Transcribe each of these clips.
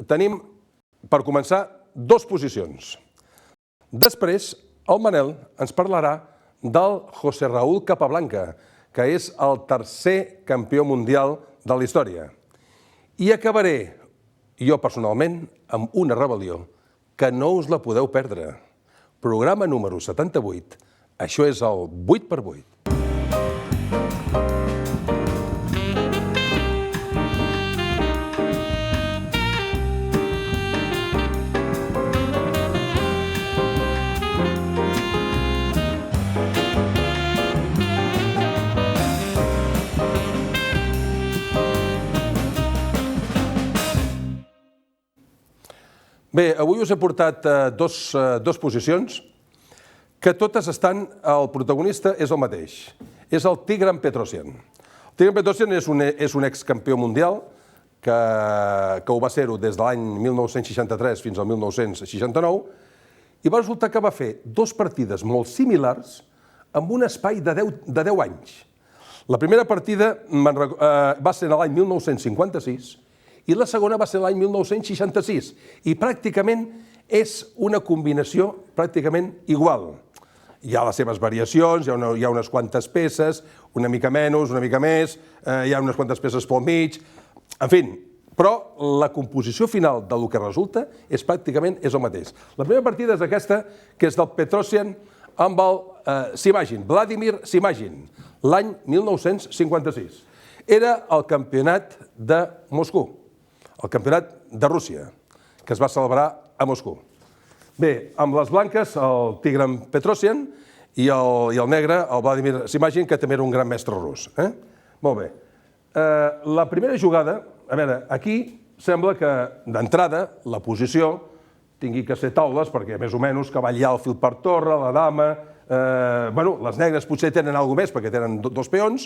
tenim, per començar, dues posicions. Després, el Manel ens parlarà del José Raúl Capablanca, que és el tercer campió mundial de la història. I acabaré, jo personalment, amb una rebel·lió que no us la podeu perdre. Programa número 78, això és el 8x8. Bé, avui us he portat dos posicions que totes estan... El protagonista és el mateix, és el Tigran Petrosyan. El Tigran Petrosyan és un excampió mundial que ho va ser-ho des de l'any 1963 fins al 1969 i va resultar que va fer dues partides molt similars amb un espai de 10 anys. La primera partida va ser l'any 1956 i la segona va ser l'any 1966, i pràcticament és una combinació pràcticament igual. Hi ha les seves variacions, hi ha unes quantes peces, una mica menys, una mica més, hi ha unes quantes peces pel mig, en fi, però la composició final del que resulta és pràcticament el mateix. La primera partida és aquesta, que és del Petrosyan amb el Simagin, Vladimir Simagin, l'any 1956. Era el campionat de Moscou, el campionat de Rússia, que es va celebrar a Moscou. Bé, amb les blanques, el Tigran Petrosyan, i el negre, el Vladimir Simagin, que també era un gran mestre rus. Molt bé. La primera jugada, a veure, aquí sembla que d'entrada la posició tingui que ser taules, perquè més o menys cavall i alfil per torre, la dama... Bueno, les negres potser tenen alguna més, perquè tenen dos peons,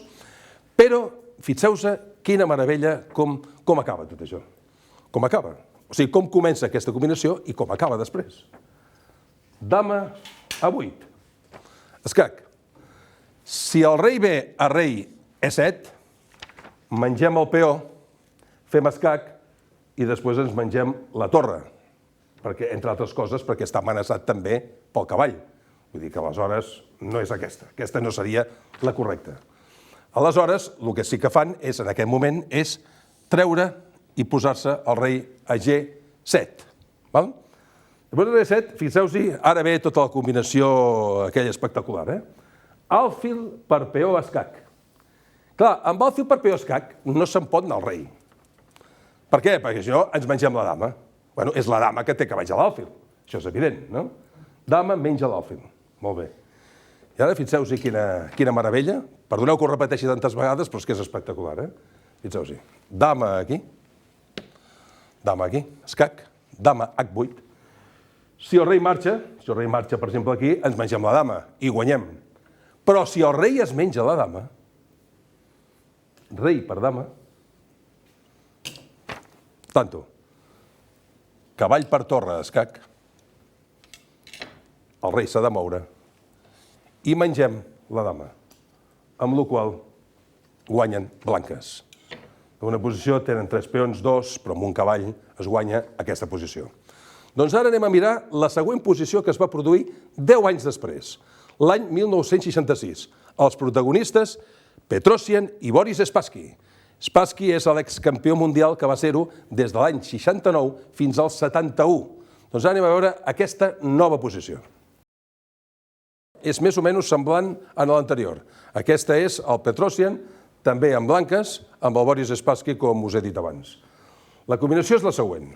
però fixeu-se quina meravella com acaba tot això. Com acaba. O sigui, com comença aquesta combinació i com acaba després. Dama a 8. Escac. Si el rei ve a rei E7, mengem el peó, fem escac i després ens mengem la torre. Perquè, entre altres coses, perquè està amenaçat també pel cavall. Vull dir que aleshores no és aquesta. Aquesta no seria la correcta. Aleshores, el que sí que fan és, en aquest moment, és treure i posar-se el rei a G7. Després de G7, fixeu-s'hi, ara ve tota la combinació aquella espectacular. Alfil per peó escac. Clar, amb alfil per peó escac no se'n pot anar el rei. Per què? Perquè això ens mengem la dama. Bueno, és la dama que té cavalls a l'alfil. Això és evident, no? Dama menja l'alfil. Molt bé. I ara fixeu-s'hi quina meravella. Perdoneu que ho repeteixi tantes vegades, però és que és espectacular. Fixeu-s'hi. Dama aquí. Dama aquí. Escac. Dama H8. Si el rei marxa, per exemple, aquí, ens mengem la dama i guanyem. Però si el rei es menja la dama, rei per dama, tanto, cavall per torre, escac, el rei s'ha de moure i mengem la dama, amb la qual guanyen blanques. En una posició tenen 3 peons, 2, però amb un cavall es guanya aquesta posició. Doncs ara anem a mirar la següent posició que es va produir 10 anys després, l'any 1966. Els protagonistes, Petrosyan i Boris Spassky. Spassky és l'excampió mundial que va ser-ho des de l'any 69 fins al 71. Doncs ara anem a veure aquesta nova posició. És més o menys semblant a l'anterior. Aquesta és el Petrosyan, també amb blanques, amb el Boris Spassky, com us he dit abans. La combinació és la següent.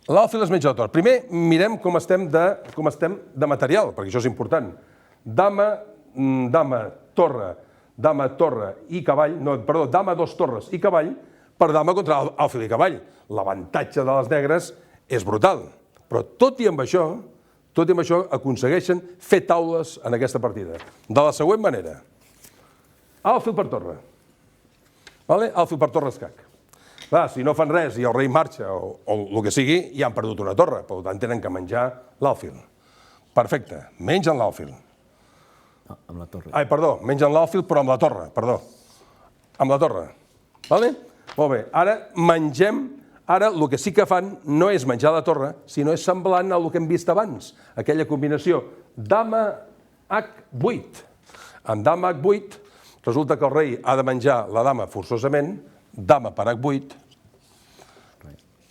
L'alfil es menja la torre. Primer mirem com estem de material, perquè això és important. Dama, torre i cavall, dama, 2 torres i cavall, per dama contra alfil i cavall. L'avantatge de les negres és brutal. Però tot i amb això aconsegueixen fer taules en aquesta partida. De la següent manera. Alfil per torre. Alfil per torre escac. Clar, si no fan res i el rei marxa o el que sigui, ja han perdut una torre. Per tant, tenen que menjar l'alfil. Perfecte. Mengen l'alfil. Amb la torre. Ai, perdó. Mengen l'alfil, però amb la torre. Perdó. Amb la torre. Molt bé? Ara mengem Ara, el que sí que fan no és menjar la torre, sinó és semblant al que hem vist abans, aquella combinació dama H8. En dama H8 resulta que el rei ha de menjar la dama forçosament, dama per H8,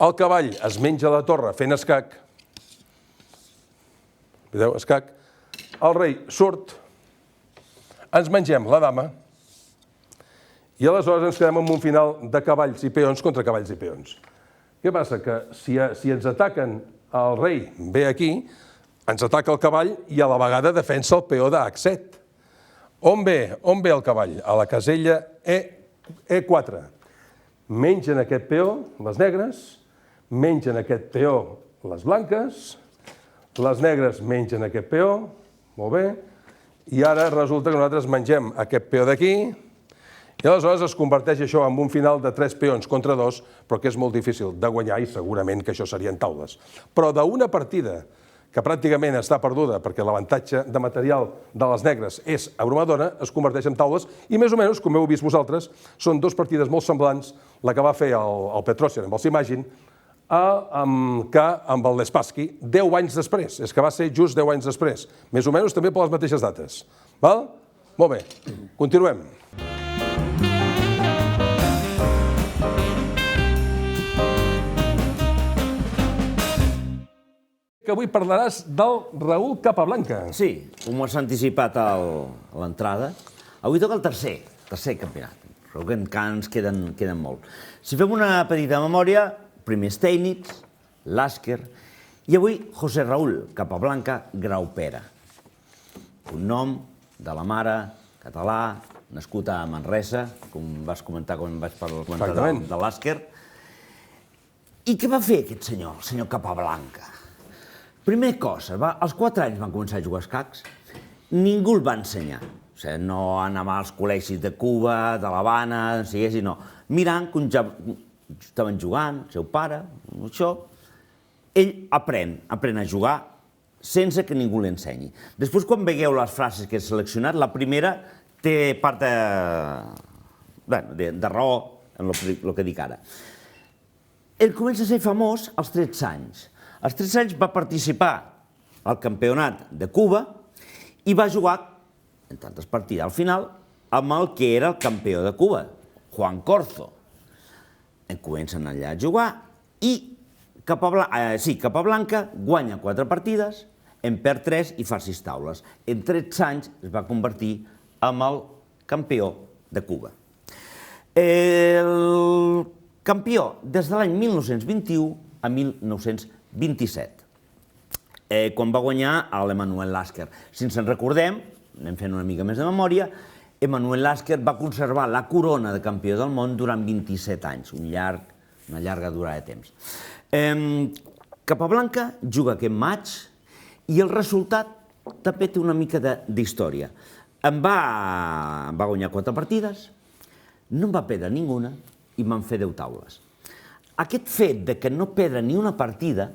el cavall es menja la torre fent escac, veieu, escac, el rei surt, ens mengem la dama i aleshores ens quedem amb un final de cavalls i peons contra cavalls i peons. Què passa? Que si ens ataquen el rei ve aquí, ens ataca el cavall i a la vegada defensa el peó de H7. On ve el cavall? A la casella E4. Mengen aquest peó, les negres, mengen aquest peó, les blanques, les negres mengen aquest peó, molt bé, i ara resulta que nosaltres mengem aquest peó d'aquí, i aleshores es converteix això en un final de 3 peons contra 2, però que és molt difícil de guanyar i segurament que això serien taules. Però d'una partida que pràcticament està perduda perquè l'avantatge de material de les negres és abrumadora, es converteix en taules i més o menys, com heu vist vosaltres, són 2 partides molt semblants, la que va fer el Petrosian amb el Simagin que amb el Lespasky 10 anys després, és que va ser just 10 anys després, més o menys també per les mateixes dates. Val? Molt bé, continuem. Que avui parlaràs del Raúl Capablanca. Sí, com has anticipat a l'entrada, avui toca el tercer campionat, però que encara ens queden molt. Si fem una petita memòria, primer Steinitz, Lasker, i avui José Raúl Capablanca Graupera. Un nom de la mare, català, nascut a Manresa, com vas comentar quan vaig comentar de Lasker. I què va fer aquest senyor, el senyor Capablanca? Primer cosa, als 4 anys van començar a jugar a escacs, ningú el va ensenyar. O sigui, no anava als col·legis de Cuba, de l'Havana, no. Mirant com estaven jugant, el seu pare, això. Ell aprèn a jugar sense que ningú l'ensenyi. Després, quan veieu les frases que he seleccionat, la primera té part de raó en el que dic ara. Ell comença a ser famós als 13 anys. Als 13 anys va participar al campionat de Cuba i va jugar, en tantes partides al final, amb el que era el campió de Cuba, Juan Corzo. Comencen allà a jugar i Capablanca guanya 4 partides, en perd 3 i fa 6 taules. En 13 anys es va convertir en el campió de Cuba. El campió des de l'any 1921 a 1927, quan va guanyar l'Emanuel Lasker. Si ens en recordem, anem fent una mica més de memòria, Emanuel Lasker va conservar la corona de campió del món durant 27 anys, una llarga durada de temps. Capablanca juga aquest maig i el resultat també té una mica d'història. Va guanyar 4 partides, no en va perdre ninguna i van fer 10 taules. Aquest fet de que no perdre ni una partida,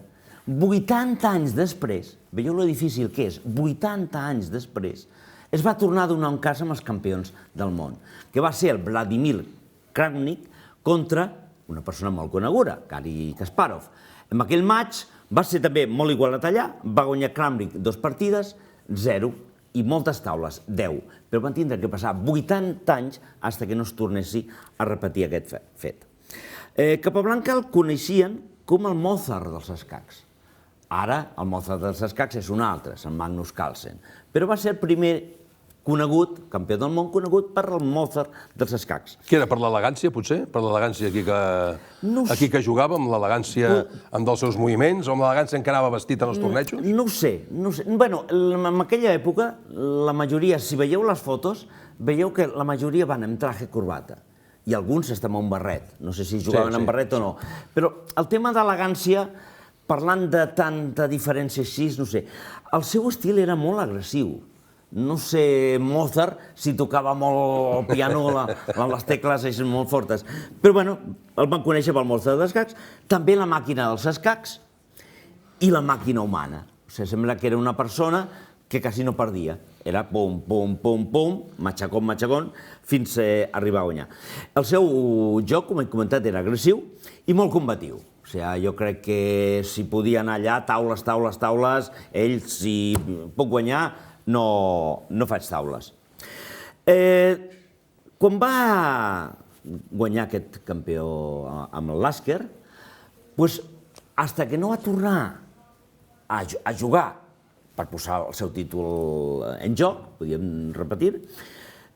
80 anys després, veieu lo difícil que és, 80 anys després, es va tornar a donar un cas amb els campions del món, que va ser el Vladimir Kramnik contra una persona molt coneguda, Garry Kasparov. En aquell maig va ser també molt igualat allà, va guanyar Kramnik 2 partides, 0, i moltes taules, 10, però van tindre que passar 80 anys fins que no es tornessi a repetir aquest fet. Capablanca el coneixien com el Mozart dels escacs. Ara el Mozart dels escacs és un altre, és el Magnus Carlsen, però va ser el primer conegut, campió del món conegut per el Mozart dels escacs. Què era, per l'elegància, potser? Per l'elegància aquí que jugava, amb l'elegància dels seus moviments, o amb l'elegància en què anava vestit en els tornejos? No ho sé. Bueno, en aquella època, la majoria, si veieu les fotos, veieu que la majoria van amb traje corbata. I alguns estan amb un barret. No sé si jugaven amb barret o no. Però el tema d'elegància, parlant de tanta diferència així, no sé. El seu estil era molt agressiu. No sé, Mozart, si tocava molt el piano, les tecles eren molt fortes. Però, bueno, el van conèixer pel Mozart dels escacs, també la màquina dels escacs i la màquina humana. O sigui, sembla que era una persona que quasi no perdia. Era pum, pum, pum, pum, matxacón, matxacón, fins a arribar a guanyar. El seu joc, com he comentat, era agressiu i molt combatiu. O sigui, jo crec que si podia anar allà, taules, taules, taules, ell, si puc guanyar, no faig taules. Quan va guanyar aquest campió amb el Lasker, doncs, fins que no va tornar a jugar per posar el seu títol en joc, podríem repetir,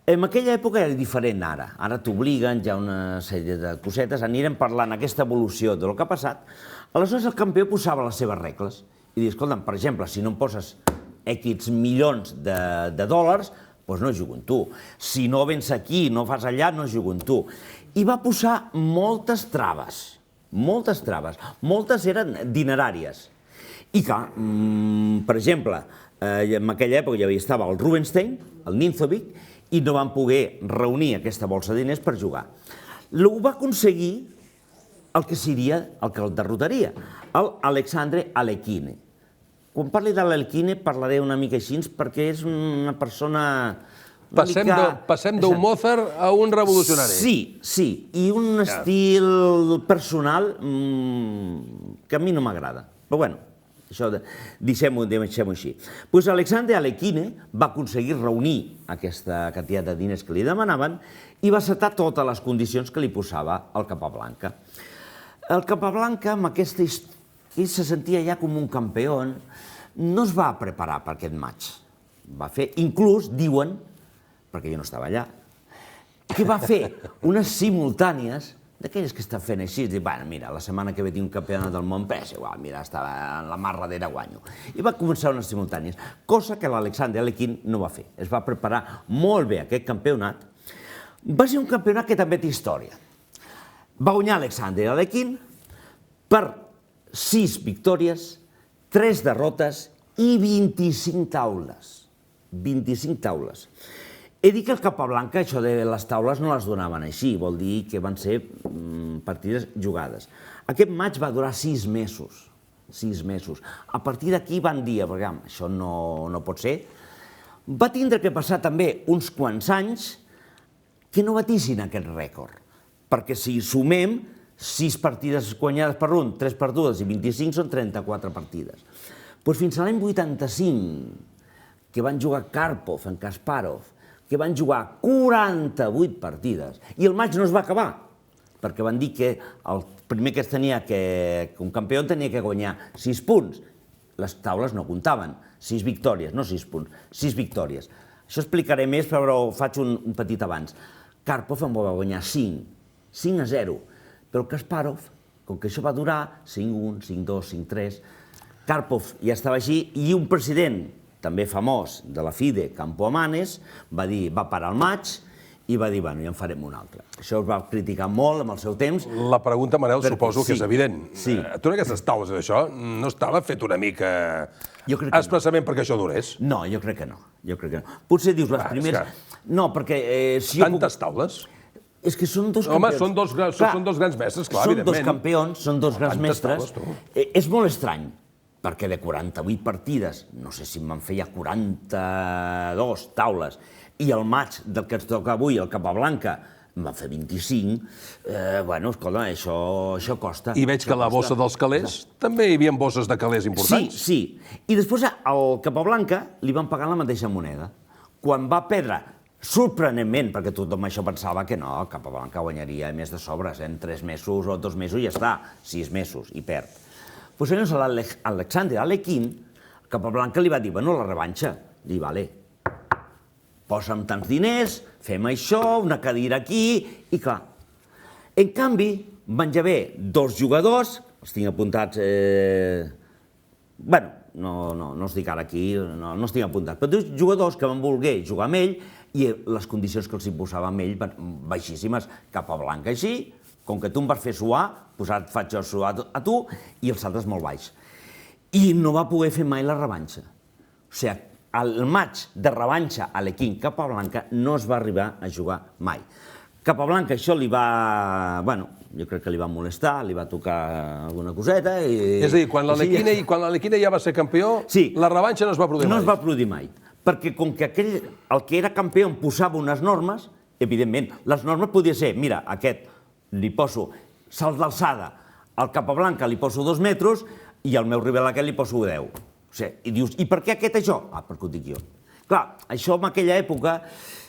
en aquella època era diferent ara. Ara t'obliguen, hi ha una sèrie de cosetes, anirem parlant aquesta evolució del que ha passat. Aleshores el campió posava les seves regles i dius, escolta'm, per exemple, si no em poses X milions de dòlars, doncs no jugo amb tu. Si no vens aquí, no fas allà, no jugo amb tu. I va posar moltes traves, moltes eren dineràries. I clar, per exemple, en aquella època ja estava el Rubinstein, el Ninzovic, i no van poder reunir aquesta bolsa de diners per jugar. Ho va aconseguir el que seria el que el derrotaria, l'Alexandre Alekhine. Quan parli de l'Alekhine parlaré una mica així perquè és una persona... Passem d'un Mozart a un revolucionari. Sí, i un estil personal que a mi no m'agrada. Però bueno, això deixem-ho així. Doncs Alexandre Alekhine va aconseguir reunir aquesta quantitat de diners que li demanaven i va acceptar totes les condicions que li posava el Capablanca. El Capablanca, amb aquesta història, ell se sentia ja com un campió, no es va preparar per aquest match. Va fer, inclús, diuen, perquè jo no estava allà, que va fer unes simultànies, d'aquelles que està fent així, dir, bueno, mira, la setmana que ve tinc un campionat del món, però és igual, mira, estava en la mà darrere guanyo. I va començar unes simultànies, cosa que l'Alexandre Alekhine no va fer. Es va preparar molt bé aquest campionat. Va ser un campionat que també té història. Va guanyar Alexandre Alekhine per 6 victòries, 3 derrotes i 25 taules. 25 taules. He dit que el Capablanca, això de les taules no les donaven així, vol dir que van ser partides jugades. Aquest match va durar 6 mesos. 6 mesos. A partir d'aquí van dir, perquè això no pot ser, va tindre que passar també uns quants anys que no batissin aquest rècord. Perquè si sumem 6 partides guanyades per un, 3 perdudes i 25 són 34 partides. Doncs fins a l'any 85, que van jugar Karpov en Kasparov, que van jugar 48 partides, i el maig no es va acabar, perquè van dir que el primer que es tenia que un campió tenia que guanyar 6 punts. Les taules no comptaven, 6 victòries, no 6 punts, 6 victòries. Això explicaré més, però faig un petit abans. Karpov en va guanyar 5, 5-0, però Kasparov, com que això va durar 5-1, 5-2, 5-3, Karpov ja estava així, i un president també famós de la FIDE, Campo Amanes, va parar el maig i va dir, bueno, ja en farem un altre. Això es va criticar molt amb el seu temps. La pregunta, Manel, suposo que és evident. Sí. Tu en aquestes taules d'això no estava fet una mica expressament perquè això durés? No, jo crec que no. Potser dius les primeres... No, perquè... Tantes taules? És que són dos campions. Home, són dos grans mestres, clar, evidentment. Són dos campions, són dos grans mestres. És molt estrany, perquè de 48 partides, no sé si me'n feia 42 taules, i el maig del que ens toca avui, el Capablanca, em va fer 25, bueno, escolta, això costa. I veig que la bossa dels calés, també hi havia bosses de calés importants. Sí. I després al Capablanca li van pagar la mateixa moneda. Quan va perdre, sorprenentment, perquè tothom això pensava que no, el Capablanca guanyaria més de sobres, en 3 mesos o 2 mesos ja està, 6 mesos, i perd. Doncs llavors l'Alexandre Alekhine, el Capablanca li va dir, bueno, la revanxa. Li vale, posa'm tants diners, fem això, una cadira aquí, i clar. En canvi, van haver 2 jugadors, els tinc apuntats, bueno, no els dic ara aquí, no els tinc apuntats, però 2 jugadors que van voler jugar amb ell i les condicions que els imposava amb ell van baixíssimes. Capablanca així, com que tu em vas fer suar, doncs ara et faig jo suar a tu, i els altres molt baix. I no va poder fer mai la revanxa. O sigui, el maig de revanxa Alekhine-Capablanca no es va arribar a jugar mai. Capablanca això li va... Bueno, jo crec que li va molestar, li va tocar alguna coseta i... És a dir, quan l'Alekhine ja va ser campió, la revanxa no es va produir mai. No es va produir mai, perquè com que el que era campió em posava unes normes, evidentment, les normes podien ser, mira, aquest li poso salt d'alçada al Capablanca li poso 2 metres i al meu rival aquest li poso 10. I dius, i per què aquest això? Ah, perquè ho dic jo. Clar, això en aquella època,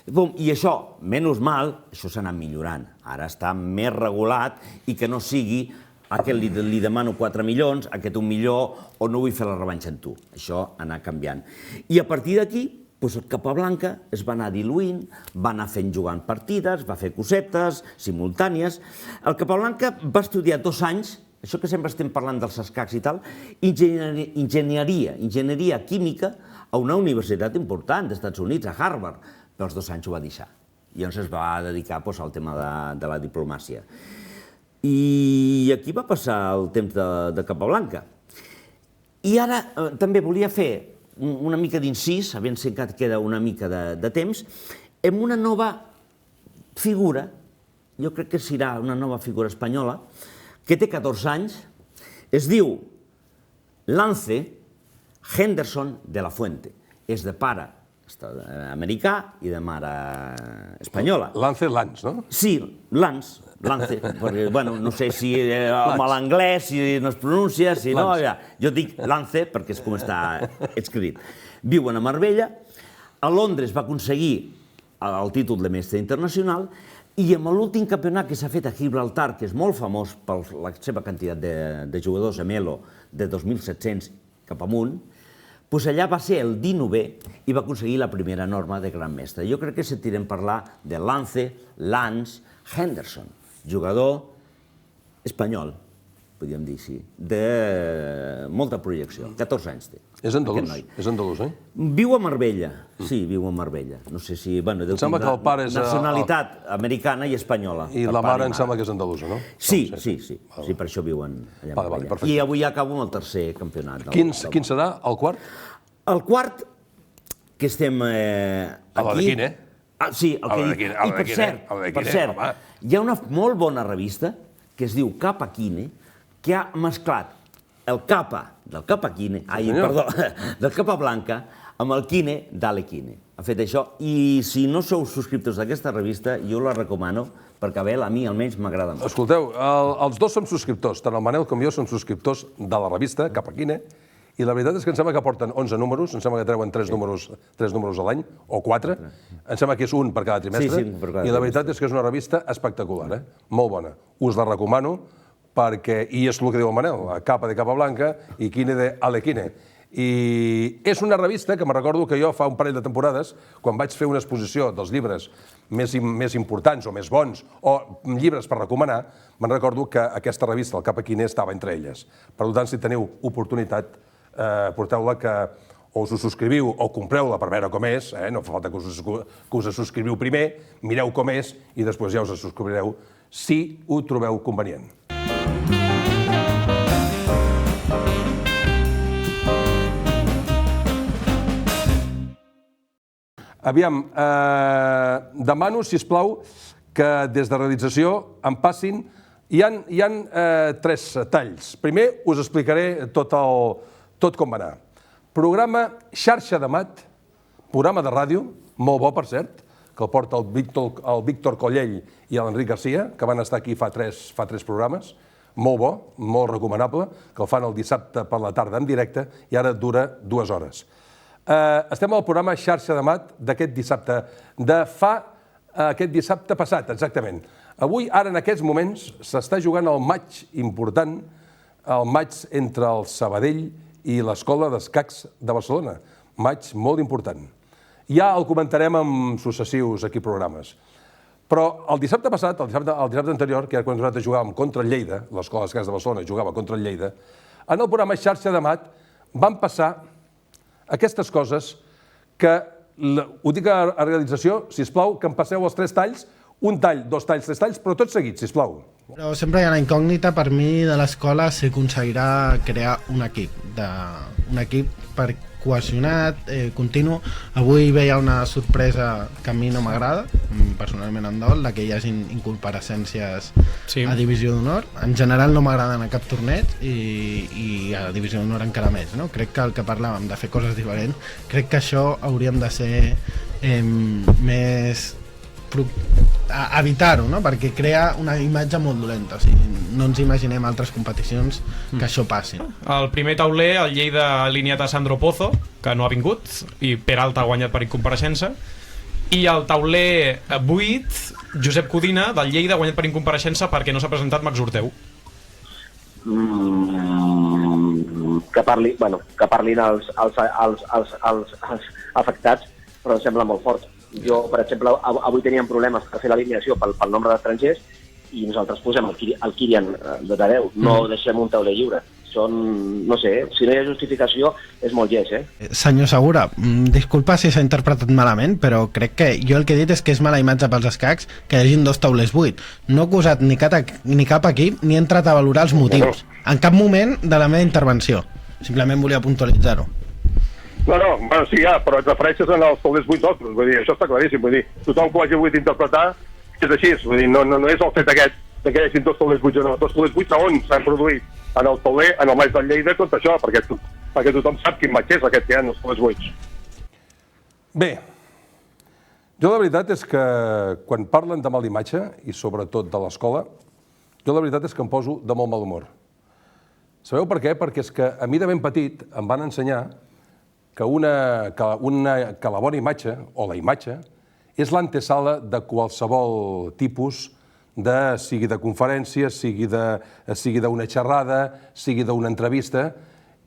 i això, menys mal, això s'ha anat millorant. Ara està més regulat i que no sigui aquest li demano 4 milions, aquest 1 milió, o no vull fer la revanxa amb tu. Això ha anat canviant. I a partir d'aquí, el Capablanca es va anar diluint, va anar fent jugant partides, va fer cosetes simultànies. El Capablanca va estudiar 2 anys, això que sempre estem parlant dels escacs i tal, enginyeria química a una universitat important dels Estats Units, a Harvard, però els 2 anys ho va deixar. I llavors es va dedicar al tema de la diplomàcia. I aquí va passar el temps de Capablanca. I ara també volia fer una mica d'incís, havent que queda una mica de temps, amb una nova figura, jo crec que serà una nova figura espanyola, que té 14 anys, es diu Lance Henderson de la Fuente. És de pare americà i de mare espanyola. Lance, no? Sí, Lance, perquè, bueno, no sé si amb l'anglès, si no es pronuncia, si no, jo dic Lance perquè és com està escrit. Viuen a Marbella, a Londres va aconseguir el títol de mestre internacional i amb l'últim campionat que s'ha fet a Gibraltar, que és molt famós per la seva quantitat de jugadors a Melo, de 2.700 cap amunt, doncs allà va ser el 19è i va aconseguir la primera norma de gran mestre. Jo crec que sentirem parlar de Lance Henderson, jugador espanyol, podríem dir així, de molta projecció, 14 anys té. És andalús, eh? Viu a Marbella, sí, viu a Marbella. No sé si, bueno, deu tenir nacionalitat americana i espanyola. I la mare em sembla que és andalusa, no? Sí, per això viuen allà a Marbella. I avui acabo amb el tercer campionat. Quin serà el quart? El quart, que estem aquí... A l'Alequine. Sí, i per cert, hi ha una molt bona revista que es diu Capaquine, que ha mesclat el capa del Capaquine, del Capablanca, amb el quine d'Alequine. Ha fet això, i si no sou subscriptors d'aquesta revista, jo la recomano, perquè a mi almenys m'agrada molt. Escolteu, els dos som subscriptors, tant el Manel com jo som subscriptors de la revista Capaquine, i la veritat és que em sembla que porten 11 números, em sembla que treuen 3 números a l'any, o 4, em sembla que és un per cada trimestre, i la veritat és que és una revista espectacular, molt bona. Us la recomano, perquè, i és el que diu el Manel, capa de Capablanca i quine de Alequine. I és una revista que me recordo que jo fa un parell de temporades, quan vaig fer una exposició dels llibres més importants o més bons, o llibres per recomanar, me'n recordo que aquesta revista, el Capaquine, estava entre elles. Per tant, si teniu oportunitat, porteu-la que o us subscriviu o compreu-la per veure com és, no fa falta que us subscriviu primer, mireu com és i després ja us subscriureu si ho trobeu convenient. Aviam, demano, sisplau, que des de realització em passin... Hi ha 3 talls. Primer us explicaré tot com va anar. Programa Xarxa de Mat, programa de ràdio, molt bo, per cert, que el porta el Víctor Collell i l'Enric Garcia, que van estar aquí fa 3 programes. Molt bo, molt recomanable, que el fan el dissabte per la tarda en directe i ara dura 2 hores. Estem al programa Xarxa de Mat d'aquest dissabte, aquest dissabte passat, exactament. Avui, ara, en aquests moments, s'està jugant el maig important, el maig entre el Sabadell i l'Escola d'Escacs de Barcelona. Maig molt important. Ja el comentarem en successius aquí programes. Però el dissabte passat, el dissabte anterior, que era quan nosaltres jugàvem contra el Lleida, l'Escola d'Escacs de Barcelona jugava contra el Lleida, en el programa Xarxa de Mat van passar aquestes coses que, ho dic a realització, sisplau, que em passeu els 3 talls, un tall, 2 talls, 3 talls, però tot seguit, sisplau. Però sempre hi ha la incògnita per mi de l'escola si aconseguirà crear un equip per cohesionat, continu. Avui veia una sorpresa que a mi no m'agrada, personalment em dol, que hi hagi incorporacions a Divisió d'Honor. En general no m'agraden a cap torneig i a Divisió d'Honor encara més. Crec que el que parlàvem de fer coses diferents, crec que això hauríem de ser més evitar-ho, no? Perquè crea una imatge molt dolenta. O sigui, no ens imaginem altres competicions que això passi. El primer tauler, el Lleida ha alineat a Sandro Pozo, que no ha vingut, i Peralta ha guanyat per incompareixença, i el tauler 8, Josep Codina, del Lleida, ha guanyat per incompareixença perquè no s'ha presentat Max Orteu. Que parlin els afectats, però em sembla molt fort. Jo, per exemple, avui teníem problemes per fer l'alineació pel nombre d'estrangers i nosaltres posem el Kirian de 10, no deixem un tauler lliure. Això, no sé, si no hi ha justificació és molt lleig, Senyor Segura, disculpa si s'ha interpretat malament, però crec que jo el que he dit és que és mala imatge pels escacs que hi hagin 2 taulers 8. No he acusat ni cap equip ni he entrat a valorar els motius. En cap moment de la meva intervenció. Simplement volia puntualitzar-ho. No, bueno, sí, però et refereixes en els taulers 8 nostres, vull dir, això està claríssim, vull dir, tothom que ho hagi volgut interpretar és així, vull dir, no és el fet aquest que hi hagin 2 taulers 8 o no, 2 taulers 8 on s'han produït en el tauler, en el match del Lleida contra això, perquè tothom sap quin match és aquest que hi ha en els taulers 8. Bé, jo la veritat és que quan parlen de mala imatge, i sobretot de l'escola, jo la veritat és que em poso de molt mal humor. Sabeu per què? Perquè és que a mi de ben petit em van ensenyar que la bona imatge, o la imatge, és l'antesala de qualsevol tipus, sigui de conferència, sigui d'una xerrada, sigui d'una entrevista,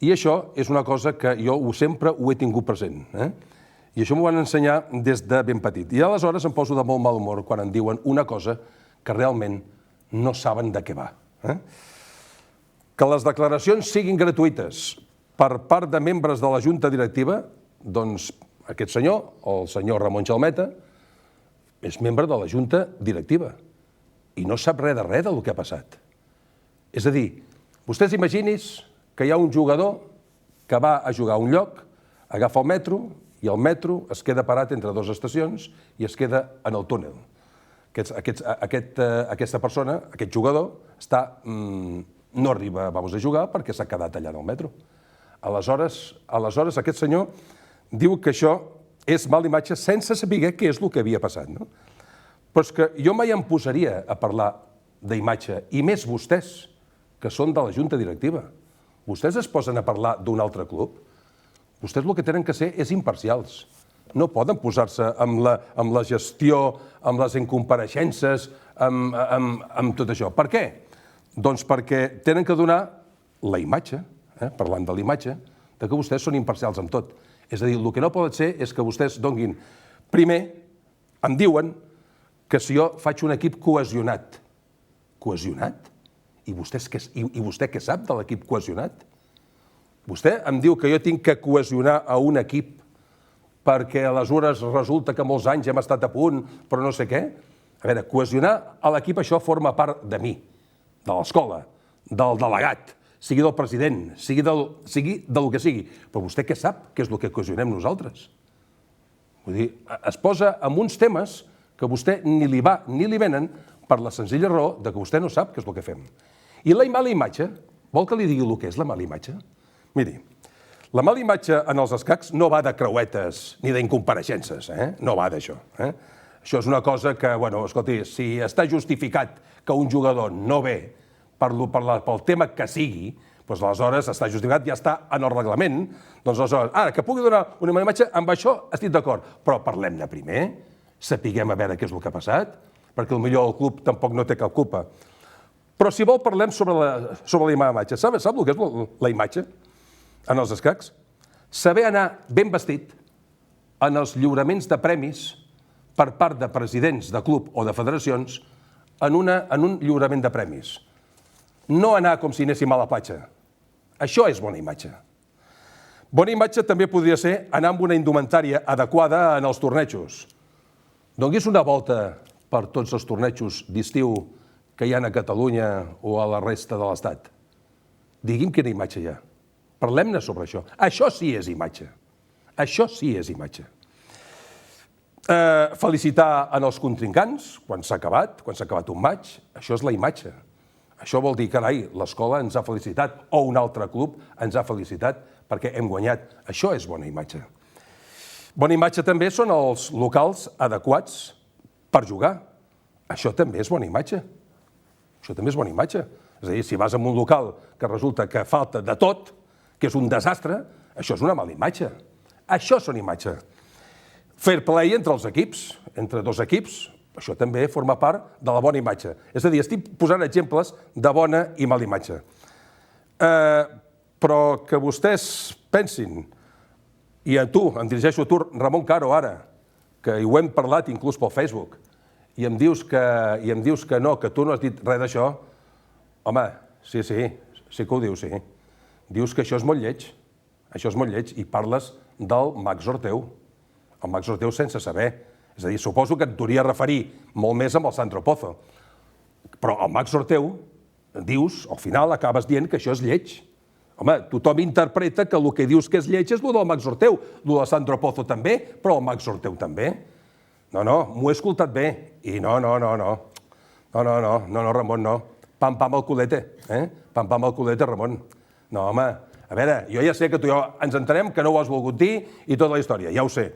i això és una cosa que jo sempre ho he tingut present. I això m'ho van ensenyar des de ben petit. I aleshores em poso de molt mal humor quan em diuen una cosa que realment no saben de què va. Que les declaracions siguin gratuïtes per part de membres de la Junta Directiva, doncs aquest senyor, el senyor Ramon Xalmeta, és membre de la Junta Directiva i no sap res del que ha passat. És a dir, vostès imagini's que hi ha un jugador que va a jugar a un lloc, agafa el metro i el metro es queda parat entre 2 estacions i es queda en el túnel. Aquesta persona, aquest jugador, no arriba a jugar perquè s'ha quedat allà en el metro. Aleshores aquest senyor diu que això és mala imatge sense saber què és el que havia passat. Però és que jo mai em posaria a parlar d'imatge, i més vostès, que són de la Junta Directiva. Vostès es posen a parlar d'un altre club. Vostès el que tenen que ser és imparcials. No poden posar-se amb la gestió, amb les incompareixences, amb tot això. Per què? Doncs perquè tenen que donar la imatge, parlant de la imatge, que vostès són imparcials amb tot. És a dir, el que no pot ser és que vostès donin... Primer, em diuen que si jo faig un equip cohesionat. Cohesionat? I vostè què sap de l'equip cohesionat? Vostè em diu que jo tinc que cohesionar a un equip perquè aleshores resulta que molts anys hem estat a punt, però no sé què? A veure, cohesionar a l'equip, això forma part de mi, de l'escola, del delegat, sigui del president, sigui del que sigui. Però vostè què sap? Què és el que cohesionem nosaltres? Vull dir, es posa en uns temes que vostè ni li va ni li venen per la senzilla raó que vostè no sap què és el que fem. I la mala imatge, vol que li digui el que és la mala imatge? Miri, la mala imatge en els escacs no va de creuetes ni d'incompareixences, no va d'això. Això és una cosa que, bueno, escolti, si està justificat que un jugador no ve pel tema que sigui, doncs aleshores està justificat, ja està en el reglament, doncs aleshores, ara, que pugui donar una mala imatge, amb això estic d'acord, però parlem-ne primer, sapiguem a veure què és el que ha passat, perquè potser el club tampoc no té cap culpa. Però si vol parlem sobre la imatge. Sap el que és la imatge en els escacs? Saber anar ben vestit en els lliuraments de premis per part de presidents de club o de federacions en un lliurament de premis. No anar com si anéssim a la platja. Això és bona imatge. Bona imatge també podria ser anar amb una indumentària adequada en els tornejos. Donguis una volta per tots els tornejos d'estiu que hi ha a Catalunya o a la resta de l'Estat. Digui'm quina imatge hi ha. Parlem-ne sobre això. Això sí és imatge. Això sí és imatge. Felicitar en els contrincants quan s'ha acabat un matx, això és la imatge. Això vol dir, carai, l'escola ens ha felicitat o un altre club ens ha felicitat perquè hem guanyat. Això és bona imatge. Bona imatge també són els locals adequats per jugar. Això també és bona imatge. Això també és bona imatge. És a dir, si vas a un local que resulta que falta de tot, que és un desastre, això és una mala imatge. Això és una imatge. Fair play entre els equips, entre dos equips, això també forma part de la bona imatge. És a dir, estic posant exemples de bona i mala imatge. Però que vostès pensin, i a tu, em dirigeixo a tu, Ramon Caro, ara, que ho hem parlat inclús pel Facebook, i em dius que no, que tu no has dit res d'això, home, sí que ho dius, sí. Dius que això és molt lleig, i parles del Max Orteu. El Max Orteu sense saber. És a dir, suposo que et podria referir molt més amb el Sandro Pozo. Però el Max Orteu, dius, al final acabes dient que això és lleig. Home, tothom interpreta que el que dius que és lleig és el del Max Orteu. El del Sandro Pozo també, però el Max Orteu també. No, m'ho he escoltat bé. I no, Ramon, no. Pam, al culete, Pam, al culete, Ramon. No, home, a veure, jo ja sé que tu i jo ens entenem que no ho has volgut dir i tota la història, ja ho sé.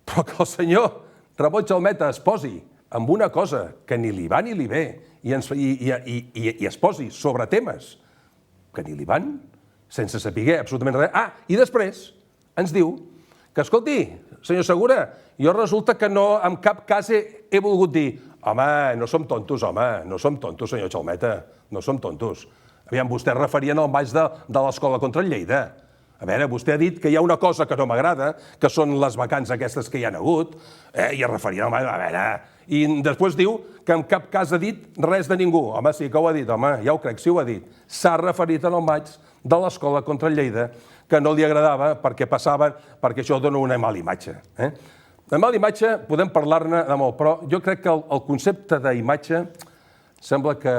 Però que el senyor Ramon Chalmeta es posi amb una cosa que ni li va ni li ve i es posi sobre temes que ni li van, sense saber absolutament res. I després ens diu que, escolti, senyor Segura, jo resulta que no en cap cas he volgut dir home, no som tontos, senyor Chalmeta, no som tontos. Aviam, vostè referien al maig de l'escola contra el Lleida. A veure, vostè ha dit que hi ha una cosa que no m'agrada, que són les vacants aquestes que hi ha hagut, i es referien al maig, a veure... I després diu que en cap cas ha dit res de ningú. Home, sí que ho ha dit, home, ja ho crec, sí ho ha dit. S'ha referit al maig de l'escola contra el Lleida, que no li agradava perquè això dona una mala imatge. De mala imatge podem parlar-ne de molt, però jo crec que el concepte d'imatge sembla que,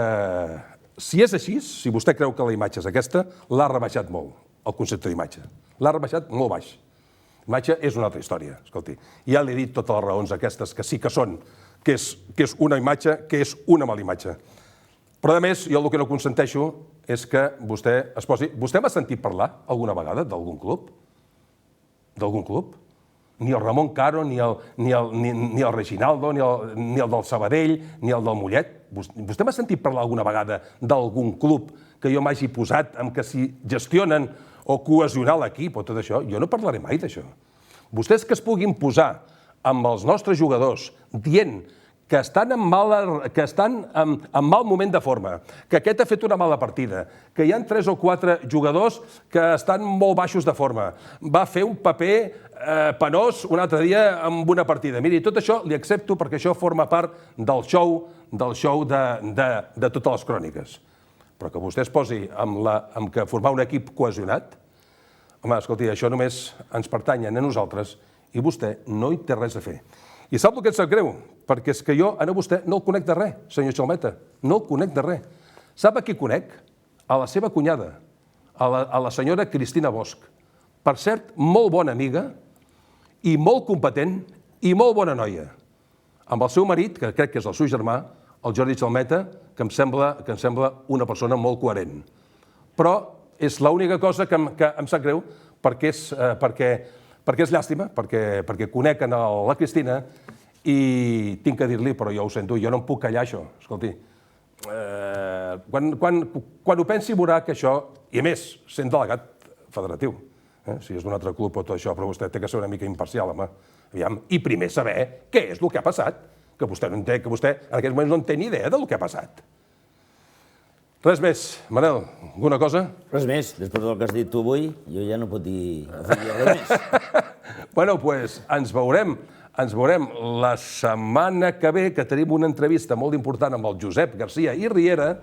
si és així, si vostè creu que la imatge és aquesta, l'ha rebaixat molt, el concepte d'imatge. L'ha rebaixat molt baix. Imatge és una altra història, escolti. Ja li he dit totes les raons aquestes que sí que són, que és una imatge, que és una mala imatge. Però, a més, jo el que no consenteixo és que vostè es posi... Vostè m'ha sentit parlar alguna vegada d'algun club? D'algun club? Ni el Ramon Caro, ni el Reginaldo, ni el del Sabadell, ni el del Mollet. Vostè m'ha sentit parlar alguna vegada d'algun club que jo m'hagi posat amb que si gestionen o cohesionar l'equip o tot això? Jo no parlaré mai d'això. Vostès que es puguin posar amb els nostres jugadors dient que estan en mal moment de forma, que aquest ha fet una mala partida, que hi ha 3 o 4 jugadors que estan molt baixos de forma, va fer un paper penós un altre dia amb una partida. Miri, tot això li accepto perquè això forma part del show de totes les cròniques. Però que vostè es posi amb que formar un equip cohesionat, home, escolti, això només ens pertany a nosaltres i vostè no hi té res a fer. I sap el que et sap greu? Perquè és que jo a vostè no el conec de res, senyor Chalmeta, no el conec de res. Sap a qui conec? A la seva cunyada, a la senyora Cristina Bosch. Per cert, molt bona amiga i molt competent i molt bona noia. Amb el seu marit, que crec que és el seu germà, el Jordi Chalmeta, que em sembla una persona molt coherent. Però és l'única cosa que em sap greu perquè és llàstima, perquè conec la Cristina i tinc que dir-li, però jo ho sento, jo no em puc callar això. Escolti, quan ho pensi veurà que això, i a més, sent delegat federatiu, si és d'un altre club o tot això, però vostè té que ser una mica imparcial, home. I primer saber què és el que ha passat, que vostè en aquests moments no en té ni idea del que ha passat. Res més. Manel, alguna cosa? Res més. Després del que has dit tu avui, jo ja no puc dir res més. Bueno, doncs ens veurem la setmana que ve, que tenim una entrevista molt important amb el Josep Garcia i Riera,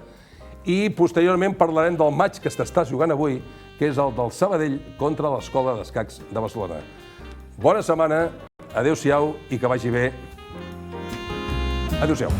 i posteriorment parlarem del maig que s'està jugant avui, que és el del Sabadell contra l'Escola d'Escacs de Barcelona. Bona setmana, adéu-siau i que vagi bé. Adéu-siau.